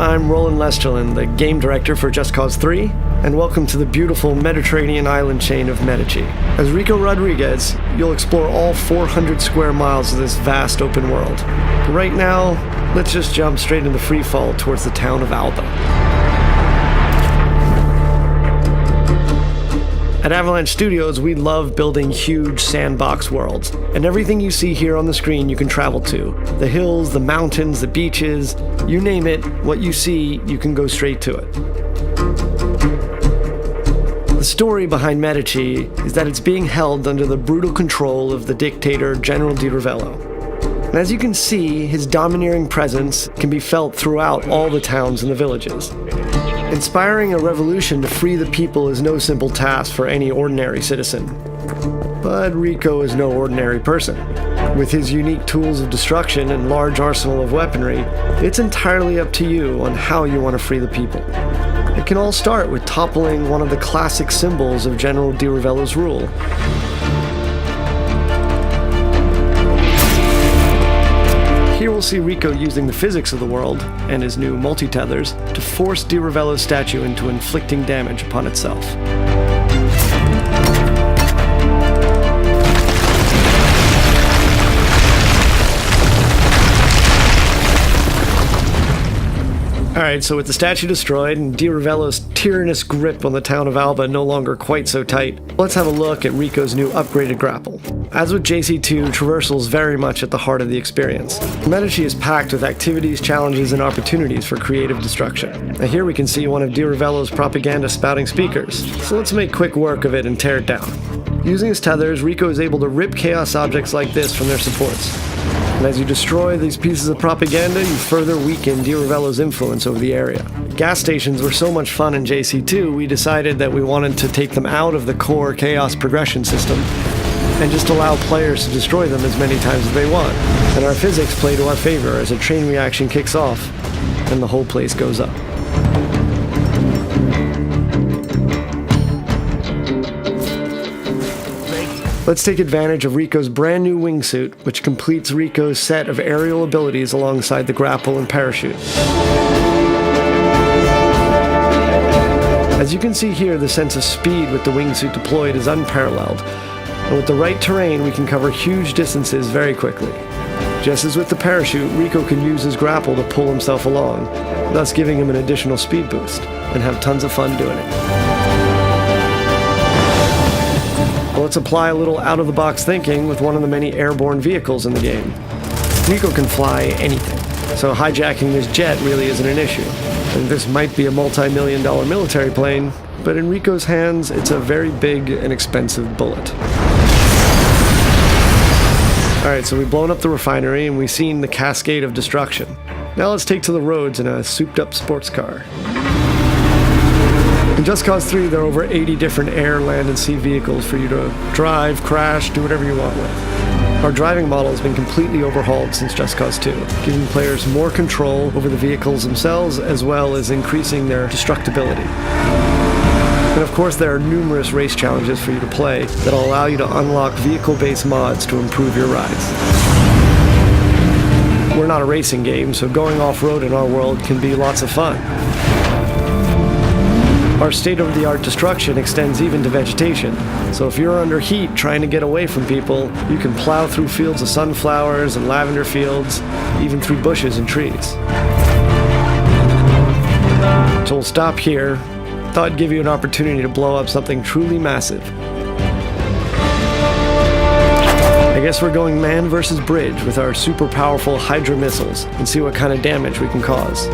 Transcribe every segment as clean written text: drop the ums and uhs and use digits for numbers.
I'm Roland Lesterlin, the game director for Just Cause 3, and welcome to the beautiful Mediterranean island chain of Medici. As Rico Rodriguez, you'll explore all 400 square miles of this vast open world. But right now, let's just jump straight into free fall towards the town of Alba. At Avalanche Studios, we love building huge sandbox worlds, and everything you see here on the screen you can travel to. The hills, the mountains, the beaches, you name it, what you see, you can go straight to it. The story behind Medici is that it's being held under the brutal control of the dictator General Di Ravello. And as you can see, his domineering presence can be felt throughout all the towns and the villages. Inspiring a revolution to free the people is no simple task for any ordinary citizen. But Rico is no ordinary person. With his unique tools of destruction and large arsenal of weaponry, it's entirely up to you on how you want to free the people. It can all start with toppling one of the classic symbols of General Di Ravello's rule. Here we'll see Rico using the physics of the world, and his new multi-tethers, to force Di Ravello's statue into inflicting damage upon itself. Alright, so with the statue destroyed and Di Ravello's tyrannous grip on the town of Alba no longer quite so tight, let's have a look at Rico's new upgraded grapple. As with JC2, traversal is very much at the heart of the experience. Medici is packed with activities, challenges, and opportunities for creative destruction. Now here we can see one of Di Ravello's propaganda spouting speakers, so let's make quick work of it and tear it down. Using his tethers, Rico is able to rip chaos objects like this from their supports. And as you destroy these pieces of propaganda, you further weaken Di Ravello's influence over the area. Gas stations were so much fun in JC2, we decided that we wanted to take them out of the core chaos progression system and just allow players to destroy them as many times as they want. And our physics play to our favor as a chain reaction kicks off and the whole place goes up. Let's take advantage of Rico's brand new wingsuit, which completes Rico's set of aerial abilities alongside the grapple and parachute. As you can see here, the sense of speed with the wingsuit deployed is unparalleled, and with the right terrain we can cover huge distances very quickly. Just as with the parachute, Rico can use his grapple to pull himself along, thus giving him an additional speed boost, and have tons of fun doing it. Let's apply a little out-of-the-box thinking with one of the many airborne vehicles in the game. Rico can fly anything, so hijacking this jet really isn't an issue. And this might be a multi-million-dollar military plane, but in Rico's hands, it's a very big and expensive bullet. Alright, so we've blown up the refinery and we've seen the cascade of destruction. Now let's take to the roads in a souped-up sports car. In Just Cause 3, there are over 80 different air, land, and sea vehicles for you to drive, crash, do whatever you want with. Our driving model has been completely overhauled since Just Cause 2, giving players more control over the vehicles themselves, as well as increasing their destructibility. And of course, there are numerous race challenges for you to play that'll allow you to unlock vehicle-based mods to improve your rides. We're not a racing game, so going off-road in our world can be lots of fun. Our state-of-the-art destruction extends even to vegetation, so if you're under heat trying to get away from people, you can plow through fields of sunflowers and lavender fields, even through bushes and trees. So we'll stop here. Thought I'd give you an opportunity to blow up something truly massive. I guess we're going man versus bridge with our super powerful Hydra missiles and see what kind of damage we can cause.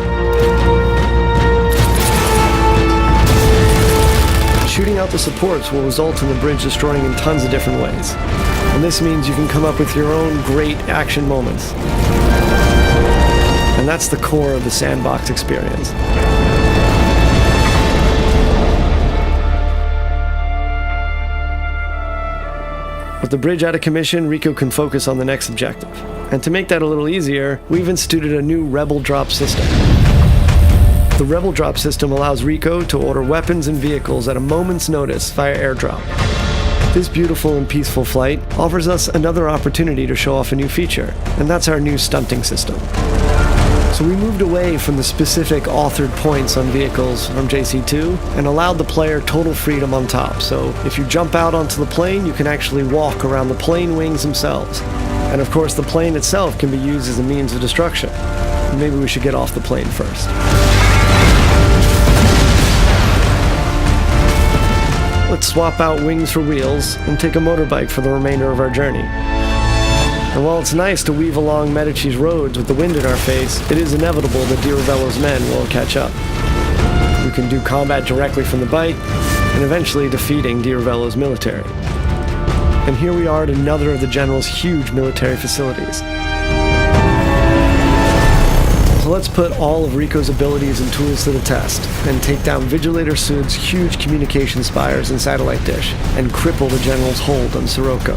Shooting out the supports will result in the bridge destroying in tons of different ways. And this means you can come up with your own great action moments. And that's the core of the sandbox experience. With the bridge out of commission, Rico can focus on the next objective. And to make that a little easier, we've instituted a new Rebel Drop system. The Rebel Drop system allows Rico to order weapons and vehicles at a moment's notice via airdrop. This beautiful and peaceful flight offers us another opportunity to show off a new feature, and that's our new stunting system. So we moved away from the specific authored points on vehicles from JC2 and allowed the player total freedom on top. So if you jump out onto the plane, you can actually walk around the plane wings themselves. And of course, the plane itself can be used as a means of destruction. Maybe we should get off the plane first. Let's swap out wings for wheels and take a motorbike for the remainder of our journey. And while it's nice to weave along Medici's roads with the wind in our face, it is inevitable that Di Ravello's men will catch up. We can do combat directly from the bike, and eventually defeating Di Ravello's military. And here we are at another of the General's huge military facilities. So let's put all of Rico's abilities and tools to the test, and take down Vigilator Sud's huge communication spires and satellite dish, and cripple the General's hold on Sirocco.